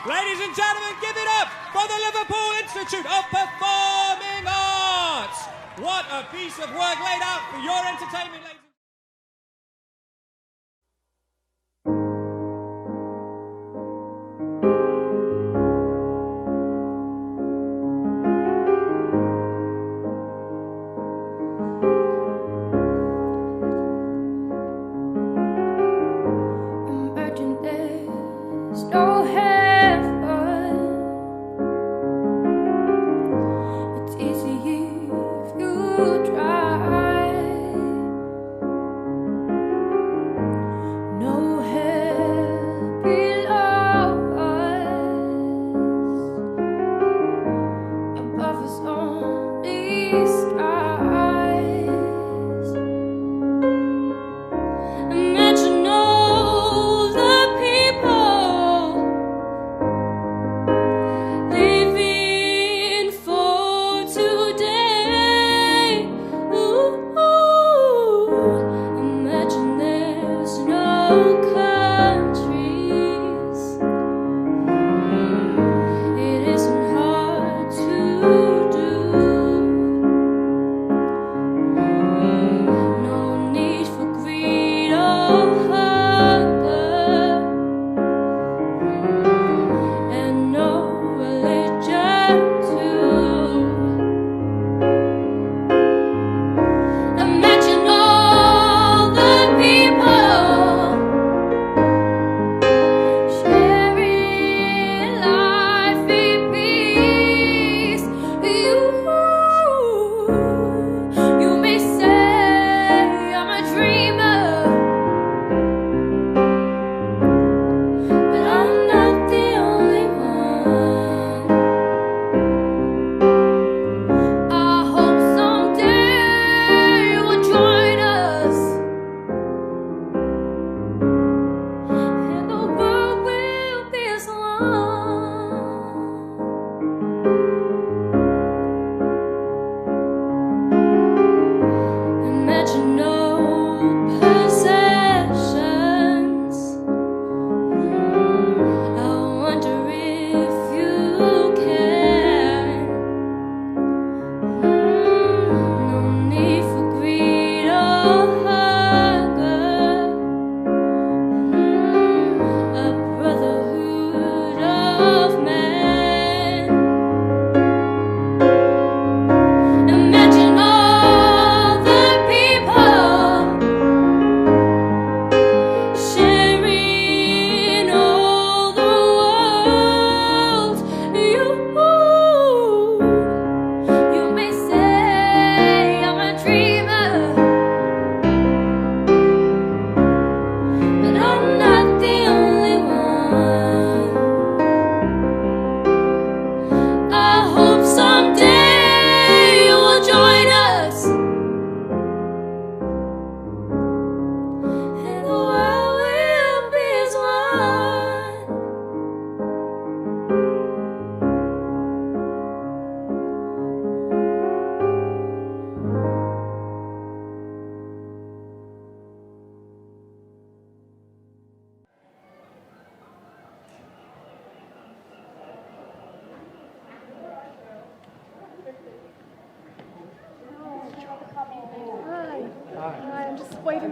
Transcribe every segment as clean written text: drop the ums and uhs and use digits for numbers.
Ladies and gentlemen, give it up for the Liverpool Institute of Performing Arts. What a piece of work laid out for your entertainment, ladies. You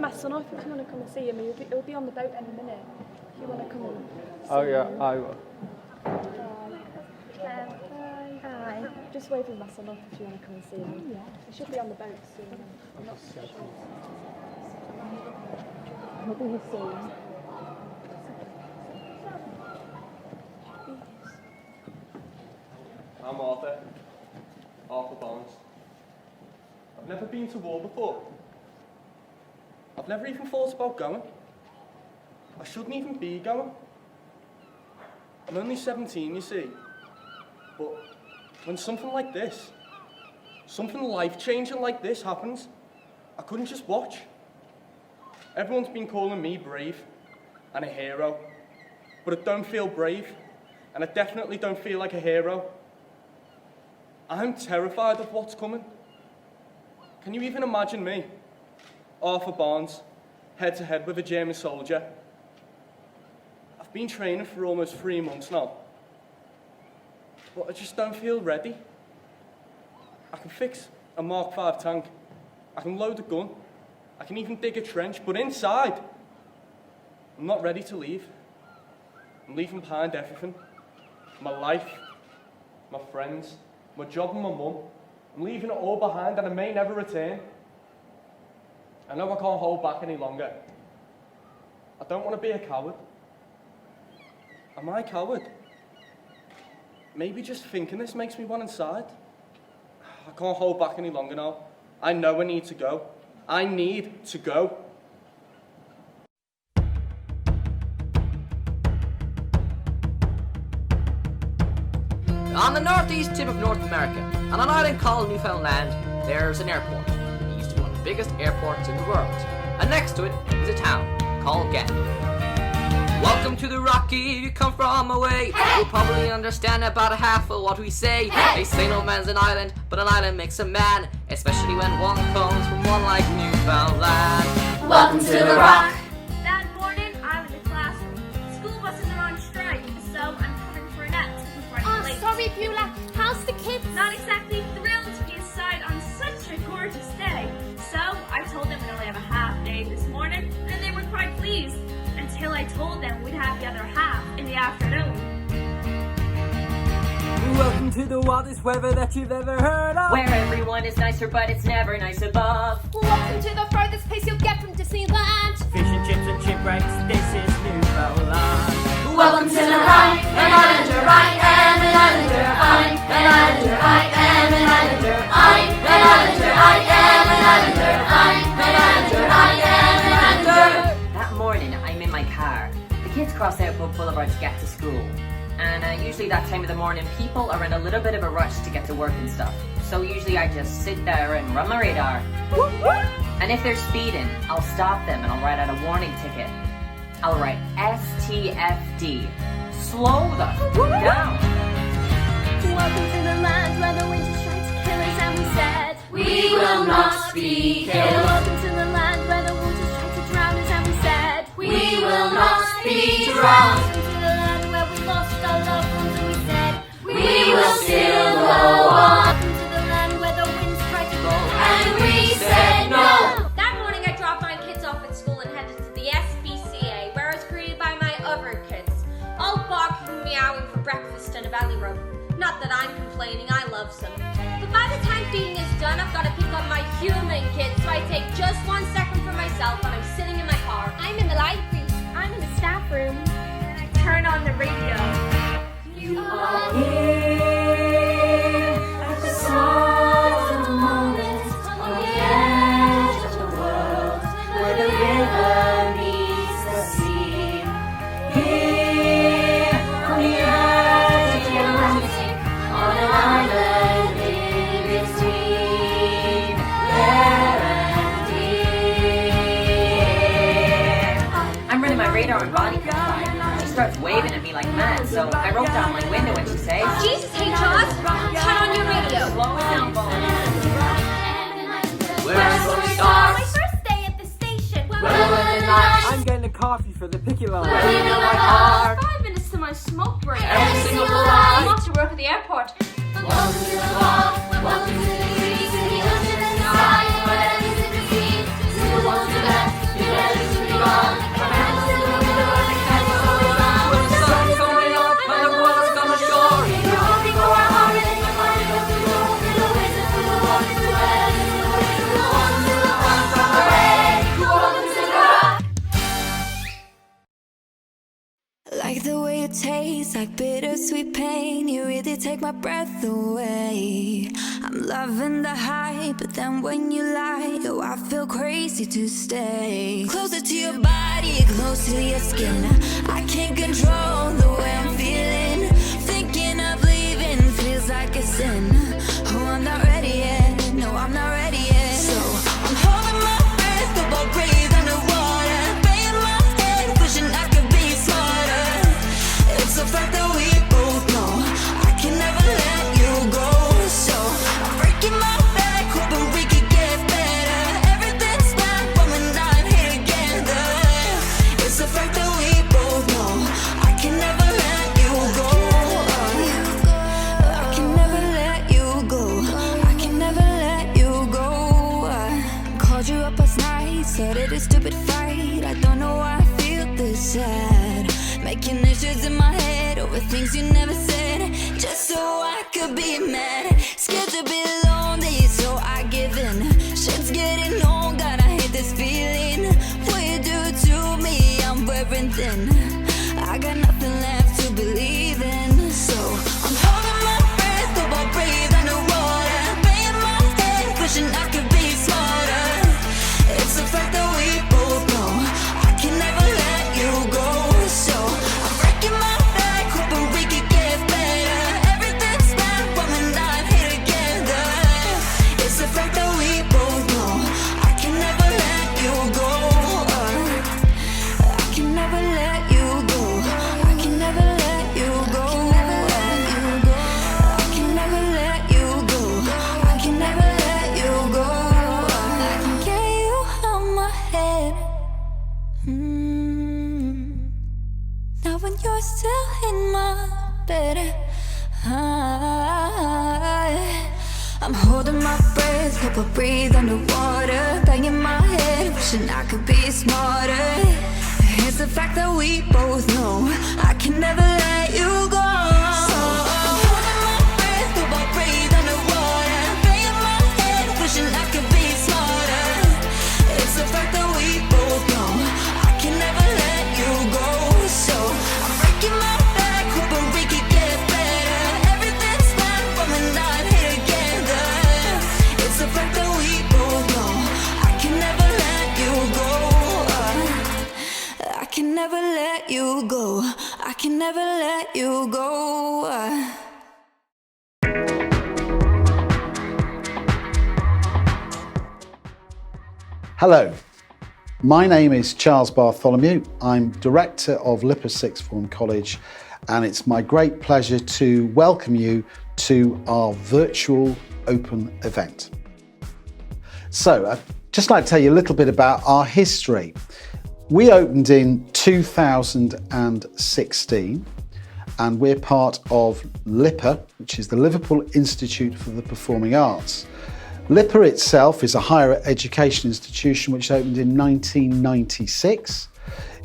my son off if you want to come and see him. He'll be on the boat any minute. If you want to come and see him. I will. Hi. Just waving my son off if you want to come and see him. Yeah. He should be on the boat soon. I'm not sure. He'll be here soon. I'm Arthur Barnes. I've never been to war before. I've never even thought about going. I shouldn't even be going. I'm only 17, you see. But when something like this, something life-changing like this happens, I couldn't just watch. Everyone's been calling me brave and a hero, but I don't feel brave, and I definitely don't feel like a hero. I'm terrified of what's coming. Can you even imagine me, Arthur Barnes, head-to-head with a German soldier? I've been training for almost 3 months now, but I just don't feel ready. I can fix a Mark V tank, I can load a gun, I can even dig a trench, but inside, I'm not ready to leave. I'm leaving behind everything. My life, my friends, my job and my mum. I'm leaving it all behind and I may never return. I know I can't hold back any longer. I don't want to be a coward. Am I a coward? Maybe just thinking this makes me one inside. I can't hold back any longer now. I know I need to go. I need to go. On the northeast tip of North America, on an island called Newfoundland, there's an airport. It used to be one of the biggest airports in the world. And next to it is a town called Ghent. Welcome to the Rocky, if you come from away. You'll probably understand about half of what we say. They say no man's an island, but an island makes a man, especially when one comes from one like Newfoundland. Welcome to the Rock. That morning, I'm in the classroom. School buses are on strike, so I'm covering for a nap. Sorry, Beulah. How's the kids? Not exactly thrilled to be inside on such a gorgeous day. So I told them we'd only have a half day this morning, and they were quite pleased. Until I told them we'd have the other half in the afternoon. Welcome to the wildest weather that you've ever heard of, where everyone is nicer, but it's never nice above. Welcome to the furthest place you'll get from Disneyland. Fish and chips and shipwrecks, this is Newfoundland. Welcome to the Rhine, an islander I am, an islander I'm, an islander I am, an islander I'm, an islander I am, an islander I'm, an islander I am, an islander. That morning, I'm in my car. The kids cross Outbook Boulevard to get to school. And usually that time of the morning, people are in a little bit of a rush to get to work and stuff. So usually I just sit there and run my radar. And if they're speeding, I'll stop them and I'll write out a warning ticket. I'll write STFD. Slow the down. Welcome to the land where the winter tried to kill us and we said, we will not be killed. Welcome to the land where the waters tried to drown us and we said, we will not be drowned. Welcome to the land where we lost our loved ones and we said, we will still go on. Welcome to the land where the winds tried to go and we said no. That morning I dropped my kids off at school and headed to the SPCA, where I was greeted by my other kids, all barking and meowing for breakfast and a belly rub. Not that I'm complaining, I love them. But by the time feeding is done, I've got to pick up my human kids, so I take just 1 second for myself and I'm sitting in my car. I'm in the library. I'm in the staff room. And I turn on the radio. You are here at the start of the moment, on the edge of the world, where the river meets the sea. Here on the edge of the Atlantic, on an island in between there and here. I'm running my radar and Bonnie comes by. She starts waving at me like mad, so I rolled down my window and she says, Jesus, hey Jaws, turn on your radio. slow it down, Bonnie. Where's the stars? My first day at the station. I'm getting a coffee for the picket line. Where do you know my car? 5 minutes to my smoke break. Every single I'm line. off to work at the airport. Welcome to the wall. Welcome to the trees, to the ocean and the sky. Whatever's in between. To the ones to the left, to taste like bittersweet pain. You really take my breath away. I'm loving the high, but then when you lie, oh, I feel crazy to stay. Closer to your body, close to your skin. I can't control the way I'm feeling. Thinking of leaving feels like a sin. Oh, I'm not ready yet. No, I'm not ready yet. So I'm holding my breath, but I'll breathe underwater. Banging my head, wishing I could be smarter. It's a fact that we both know I can never let you go. So I'm breaking my back, hoping we could get better. Everything's bad, but we're not here together. It's a fact that we both know I can never let you go. I can never let you go. I can never let you go. Called you up last night, started a stupid fight. I don't know why I feel this sad. Making issues in my head over things you never said, just so I could be mad. Scared to be lonely, so I give in. Shit's getting old, God, I hate this feeling. What you do to me, I'm wearing thin. I got nothing left to believe in. So I'm holding my breath, but I'll breathe underwater. Banging my head, wishing I could be smarter. It's a fact that we both know I can never let you go. So I'm breaking my back, hoping we could get better. Everything's bad, but we're not here together. It's a fact that we both know I can never let you go. I can never let you go. I can never let you go. I can never let you go. I can never let you go. I can get you out my head. Now when you're still in my bed, I'm holding my breath, hope I breathe underwater. Banging my head, wishing I could be smarter. It's the fact that we both know I can never let you go. So I'm holding my breath, hope I breathe underwater. Banging my head, wishing I could be smarter. It's the fact that we both know I can never let you go. So I'm breaking my back, hoping we could get better. Everything's bad, but we're not here together. It's the fact that we both know I can never let you go. I can never let you go. I can never let you go. Hello, my name is Charles Bartholomew. I'm Director of LIPA Sixth Form College, and it's my great pleasure to welcome you to our virtual open event. So I'd just like to tell you a little bit about our history. We opened in 2016, and we're part of LIPA, which is the Liverpool Institute for the Performing Arts. LIPA itself is a higher education institution which opened in 1996.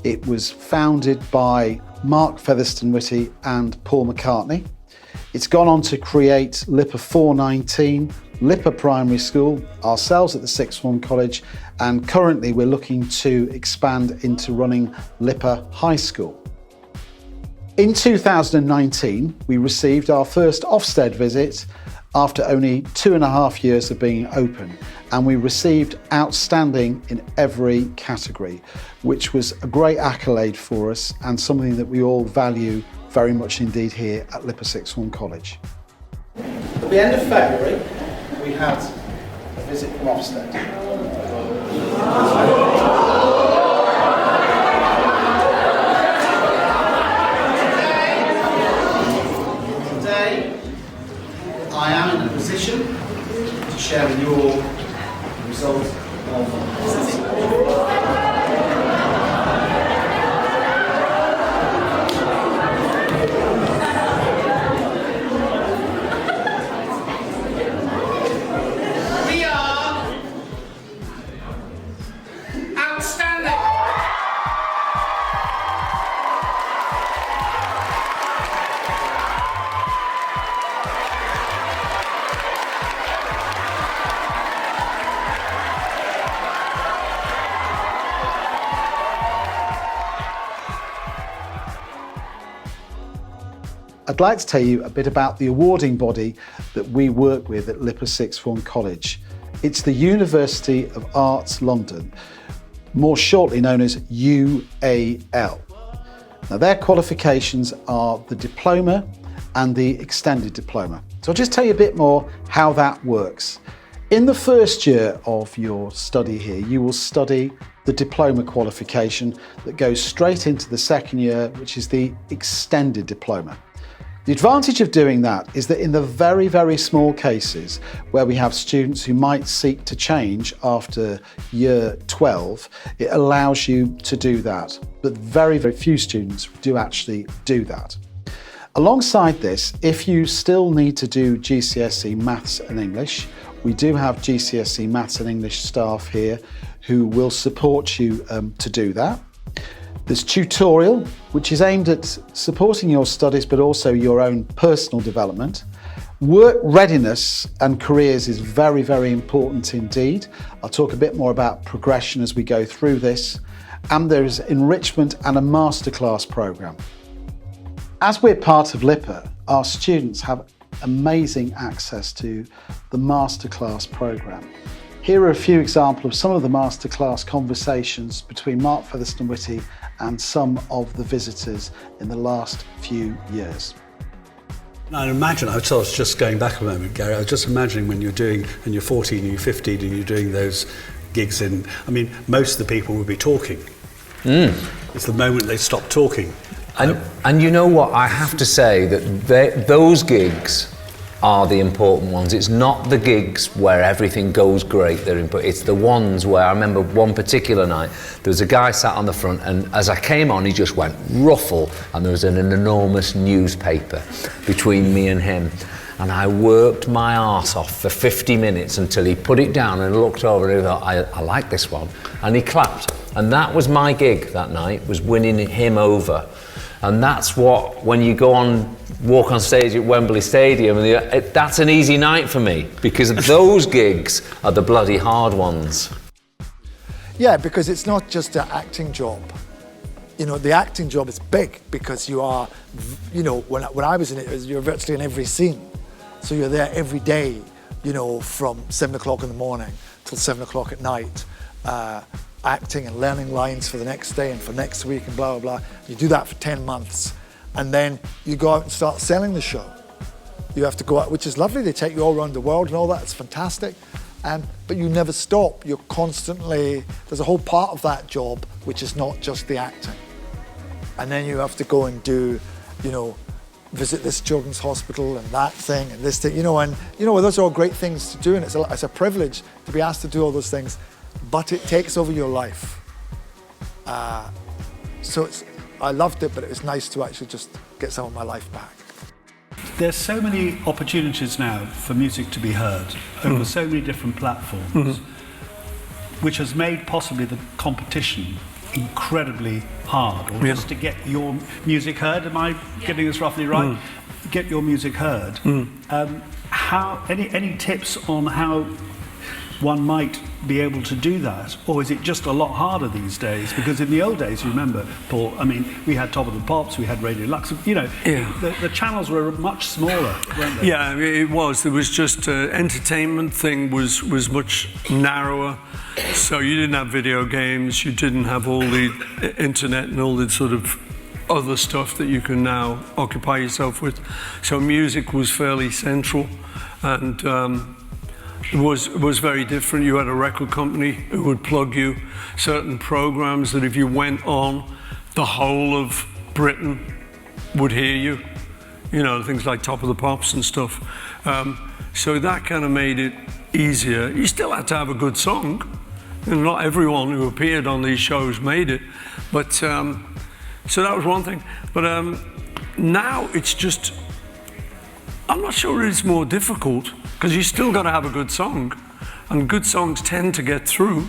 It was founded by Mark Featherstone-Whitty and Paul McCartney. It's gone on to create LIPA 419, LIPA Primary School, ourselves at the Sixth Form College, and currently we're looking to expand into running LIPA High School. In 2019, we received our first Ofsted visit after only 2.5 years of being open, and we received outstanding in every category, which was a great accolade for us and something that we all value very much indeed here at LIPA Sixth Form College. At the end of February, we had a visit from Ofsted. Today, I am in a position to share with you all the results of we are outstanding. I'd like to tell you a bit about the awarding body that we work with at LIPA Sixth Form College. It's the University of Arts London, more shortly known as UAL. Now, their qualifications are the diploma and the extended diploma. So I'll just tell you a bit more how that works. In the first year of your study here, you will study the diploma qualification that goes straight into the second year, which is the extended diploma. The advantage of doing that is that in the very, very small cases where we have students who might seek to change after year 12, it allows you to do that. But very, very few students do actually do that. Alongside this, if you still need to do GCSE Maths and English, we do have GCSE Maths and English staff here who will support you to do that. There's tutorial, which is aimed at supporting your studies but also your own personal development. Work readiness and careers is very, very important indeed. I'll talk a bit more about progression as we go through this. And there's enrichment and a masterclass programme. As we're part of LIPA, our students have amazing access to the masterclass programme. Here are a few examples of some of the masterclass conversations between Mark Featherstone-Whitty and some of the visitors in the last few years. I imagine, I was just going back a moment, Gary, I was just imagining when you're 14 and you're 15 and you're doing those gigs in, I mean, most of the people would be talking. It's the moment they stop talking. And you know what, I have to say that those gigs are the important ones. It's not the gigs where everything goes great, it's the ones where, I remember one particular night, there was a guy sat on the front and as I came on he just went ruffle and there was an enormous newspaper between me and him. And I worked my arse off for 50 minutes until he put it down and looked over and he thought, I like this one. And he clapped. And that was my gig that night, was winning him over. And that's what, when you go on, walk on stage at Wembley Stadium, that's an easy night for me, because those gigs are the bloody hard ones. Yeah, because it's not just an acting job. You know, the acting job is big because you are, you know, when I was in it, you're virtually in every scene. So you're there every day, you know, from 7 o'clock in the morning till 7 o'clock at night, acting and learning lines for the next day and for next week and blah, blah, blah. You do that for 10 months. And then you go out and start selling the show. You have to go out, which is lovely. They take you all around the world and all that. It's fantastic. But you never stop. You're constantly, there's a whole part of that job which is not just the acting. And then you have to go and do, you know, visit this children's hospital and that thing and this thing, you know, and you know, those are all great things to do, and it's a privilege to be asked to do all those things, but it takes over your life. So I loved it, but it was nice to actually just get some of my life back. There's so many opportunities now for music to be heard over so many different platforms, which has made possibly the competition incredibly hard, or just to get your music heard. Am I getting this roughly right? Get your music heard. How any tips on how one might be able to do that, or is it just a lot harder these days? Because in the old days, you remember, Paul, I mean, we had Top of the Pops, we had Radio Lux, you know, the channels were much smaller, weren't they? Yeah, it was. There was just entertainment thing was much narrower. So you didn't have video games, you didn't have all the internet and all the sort of other stuff that you can now occupy yourself with. So music was fairly central, and it was very different. You had a record company who would plug you certain programs that if you went on, the whole of Britain would hear you. You know, things like Top of the Pops and stuff. So that kind of made it easier. You still had to have a good song. And not everyone who appeared on these shows made it. But, so that was one thing. But now it's just, I'm not sure it's more difficult, because you still got to have a good song, and good songs tend to get through.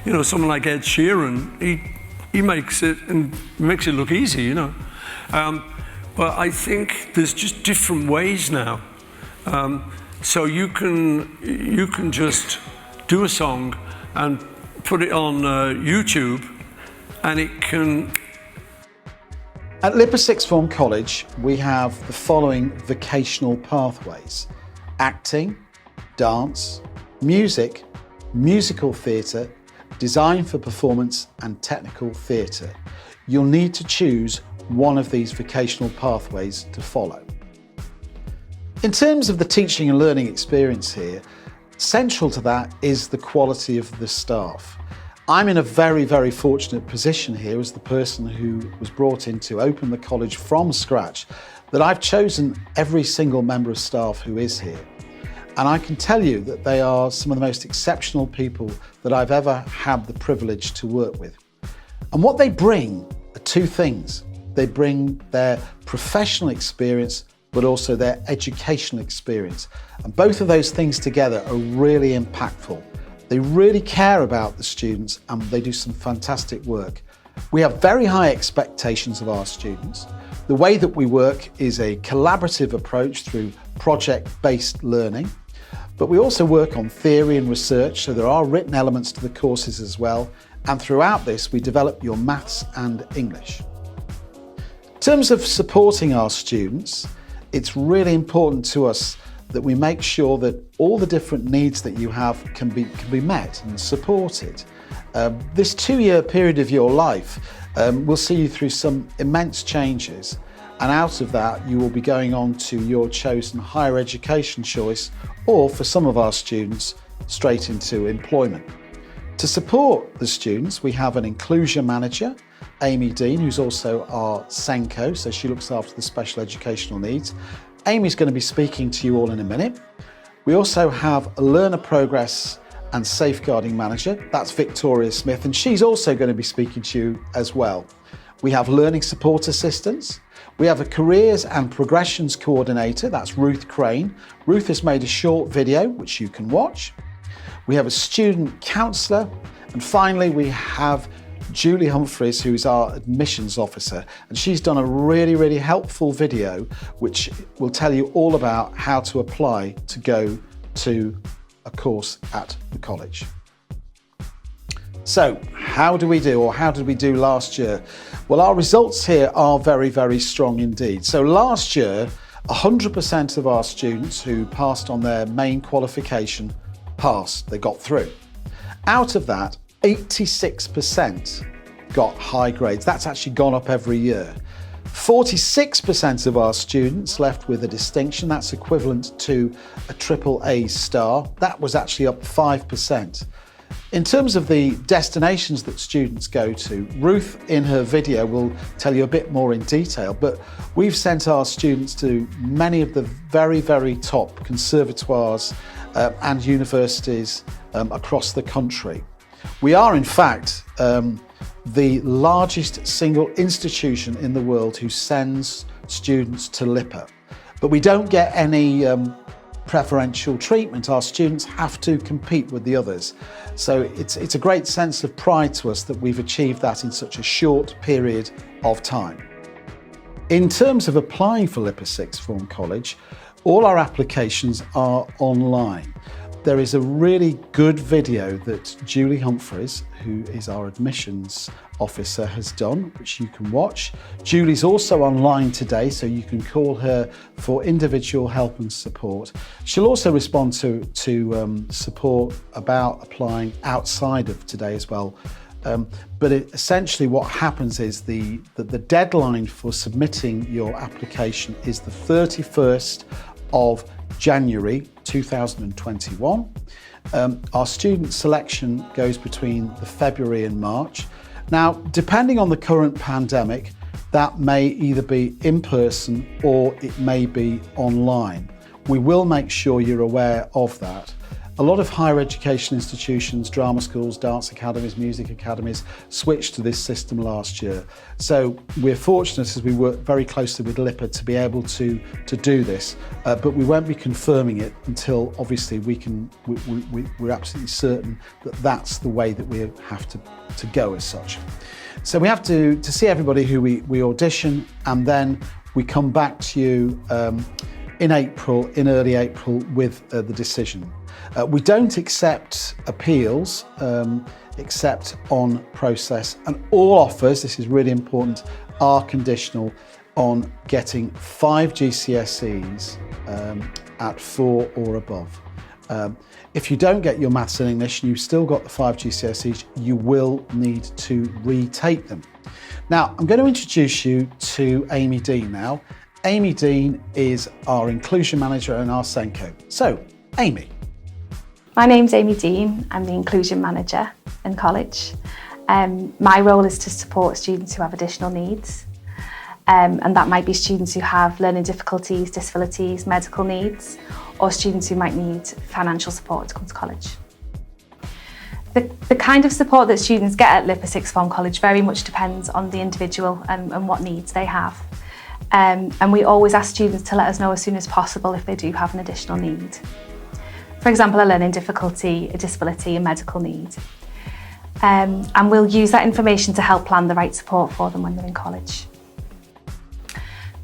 You know, someone like Ed Sheeran, he makes it look easy, you know. But I think there's just different ways now. So you can just do a song and put it on YouTube, and At LIPA Sixth Form College, we have the following vocational pathways: acting, dance, music, musical theatre, design for performance and technical theatre. You'll need to choose one of these vocational pathways to follow. In terms of the teaching and learning experience here, central to that is the quality of the staff. I'm in a very, very fortunate position here as the person who was brought in to open the college from scratch, that I've chosen every single member of staff who is here. And I can tell you that they are some of the most exceptional people that I've ever had the privilege to work with. And what they bring are two things. They bring their professional experience, but also their educational experience. And both of those things together are really impactful. They really care about the students and they do some fantastic work. We have very high expectations of our students. The way that we work is a collaborative approach through project-based learning, but we also work on theory and research, so there are written elements to the courses as well. And throughout this, we develop your maths and English. In terms of supporting our students, it's really important to us that we make sure that all the different needs that you have can be met and supported. This 2-year period of your life will see you through some immense changes, and out of that you will be going on to your chosen higher education choice, or for some of our students, straight into employment. To support the students, we have an inclusion manager, Amy Dean, who's also our SENCO, so she looks after the special educational needs. Amy's going to be speaking to you all in a minute. We also have a learner progress and safeguarding manager, that's Victoria Smith, and she's also going to be speaking to you as well. We have learning support assistants. We have a careers and progressions coordinator, that's Ruth Crane. Ruth has made a short video which you can watch. We have a student counsellor, and finally we have Julie Humphreys, who's our admissions officer, and she's done a really, really helpful video which will tell you all about how to apply to go to a course at the college. So, how do we do, or how did we do last year? Well, our results here are very, very strong indeed. So last year, 100% of our students who passed on their main qualification passed, they got through. Out of that, 86% got high grades. That's actually gone up every year. 46% of our students left with a distinction. That's equivalent to a AAA star. That was actually up 5%. In terms of the destinations that students go to, Ruth in her video will tell you a bit more in detail, but we've sent our students to many of the very, very top conservatoires and universities across the country. We are, in fact, the largest single institution in the world who sends students to LIPA. But we don't get any preferential treatment. Our students have to compete with the others. So it's a great sense of pride to us that we've achieved that in such a short period of time. In terms of applying for LIPA Sixth Form College, all our applications are online. There is a really good video that Julie Humphreys, who is our admissions officer, has done, which you can watch. Julie's also online today, so you can call her for individual help and support. She'll also respond to support about applying outside of today as well. But essentially what happens is the deadline for submitting your application is the 31st of January 2021. Our student selection goes between the February and March. Now, depending on the current pandemic, that may either be in person or it may be online. We will make sure you're aware of that. A lot of higher education institutions, drama schools, dance academies, music academies switched to this system last year. So we're fortunate as we work very closely with LIPA to be able to do this, but we won't be confirming it until obviously we're absolutely certain that that's the way that we have to go as such. So we have to see everybody who we audition, and then we come back to you in early April with the decision. We don't accept appeals except on process, and all offers, this is really important, are conditional on getting 5 GCSEs at 4 or above. If you don't get your maths and English and you've still got the 5 GCSEs, you will need to retake them. Now, I'm going to introduce you to Amy Dean now. Amy Dean is our Inclusion Manager and our Senko. So, Amy. My name's Amy Dean. I'm the Inclusion Manager in college. My role is to support students who have additional needs. And that might be students who have learning difficulties, disabilities, medical needs, or students who might need financial support to come to college. The kind of support that students get at LIPA Sixth Form College very much depends on the individual and what needs they have. And we always ask students to let us know as soon as possible if they do have an additional need. For example, a learning difficulty, a disability, a medical need. And we'll use that information to help plan the right support for them when they're in college.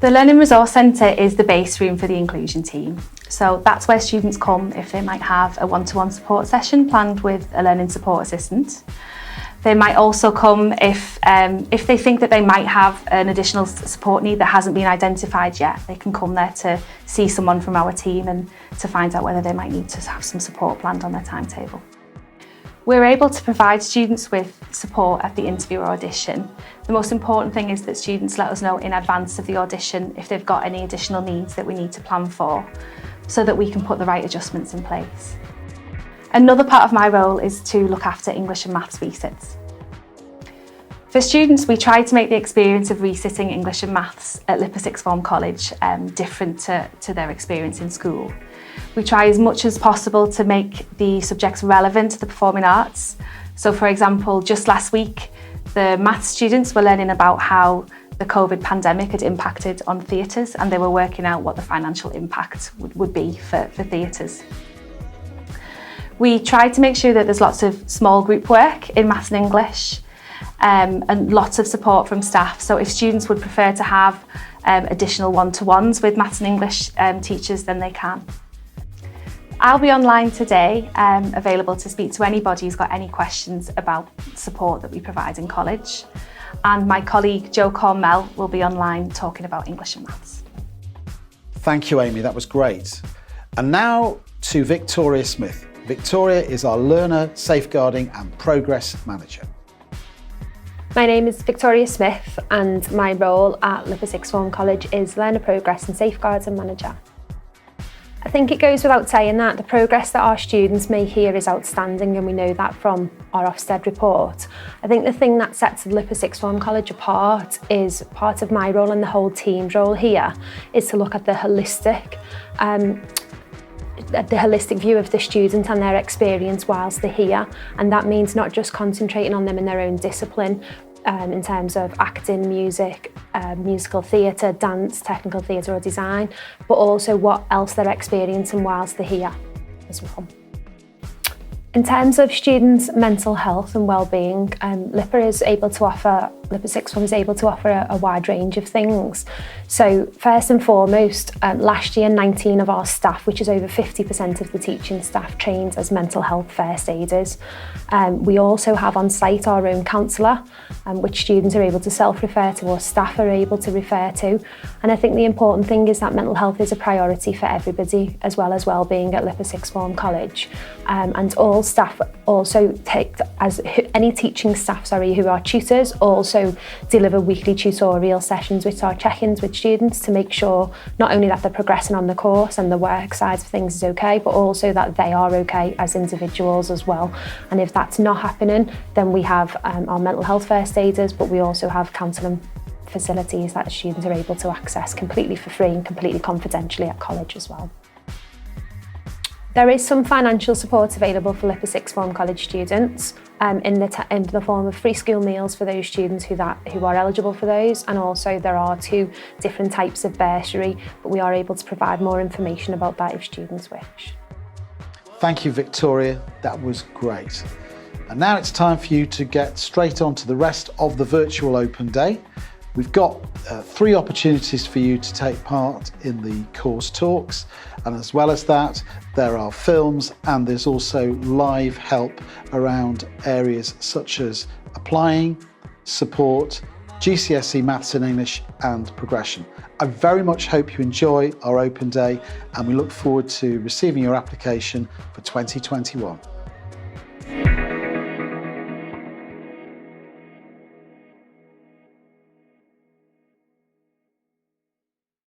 The Learning Resource Centre is the base room for the inclusion team. So that's where students come if they might have a one-to-one support session planned with a learning support assistant. They might also come if they think that they might have an additional support need that hasn't been identified yet. They can come there to see someone from our team and to find out whether they might need to have some support planned on their timetable. We're able to provide students with support at the interview or audition. The most important thing is that students let us know in advance of the audition if they've got any additional needs that we need to plan for, so that we can put the right adjustments in place. Another part of my role is to look after English and maths resits. For students, we try to make the experience of resitting English and maths at LIPA Sixth Form College different to their experience in school. We try as much as possible to make the subjects relevant to the performing arts. So for example, just last week, the maths students were learning about how the COVID pandemic had impacted on theatres, and they were working out what the financial impact would be for theatres. We try to make sure that there's lots of small group work in maths and English, and lots of support from staff. So if students would prefer to have additional one-to-ones with maths and English teachers, then they can. I'll be online today, available to speak to anybody who's got any questions about support that we provide in college. And my colleague Jo Cornmel will be online talking about English and maths. Thank you, Amy, that was great. And now to Victoria Smith. Victoria is our Learner Safeguarding and Progress Manager. My name is Victoria Smith and my role at LIPA Sixth Form College is Learner Progress and Safeguarding Manager. I think it goes without saying that the progress that our students make here is outstanding, and we know that from our Ofsted report. I think the thing that sets LIPA Sixth Form College apart is part of my role and the whole team's role here is to look at the holistic view of the student and their experience whilst they're here, and that means not just concentrating on them in their own discipline in terms of acting, music, musical theatre, dance, technical theatre or design, but also what else they're experiencing whilst they're here as well. In terms of students' mental health and well-being, LIPA Sixth Form is able to offer a wide range of things. So first and foremost, last year 19 of our staff, which is over 50% of the teaching staff, trained as mental health first aiders. We also have on site our own counsellor, which students are able to self-refer to or staff are able to refer to. And I think the important thing is that mental health is a priority for everybody, as well as well-being at LIPA Sixth Form College. And all staff also take, as any teaching staff, who are tutors, also deliver weekly tutorial sessions, which are check-ins with students to make sure not only that they're progressing on the course and the work side of things is okay, but also that they are okay as individuals as well. And if that's not happening, then we have our mental health first aiders, but we also have counselling facilities that students are able to access completely for free and completely confidentially at college as well. There is some financial support available for LIPA Sixth Form College students in the form of free school meals for those students who are eligible for those, and also there are 2 different types of bursary, but we are able to provide more information about that if students wish. Thank you, Victoria, that was great. And now it's time for you to get straight on to the rest of the virtual open day. We've got 3 opportunities for you to take part in the course talks, and as well as that there are films and there's also live help around areas such as applying, support GCSE Maths and English and Progression. I very much hope you enjoy our open day and we look forward to receiving your application for 2021.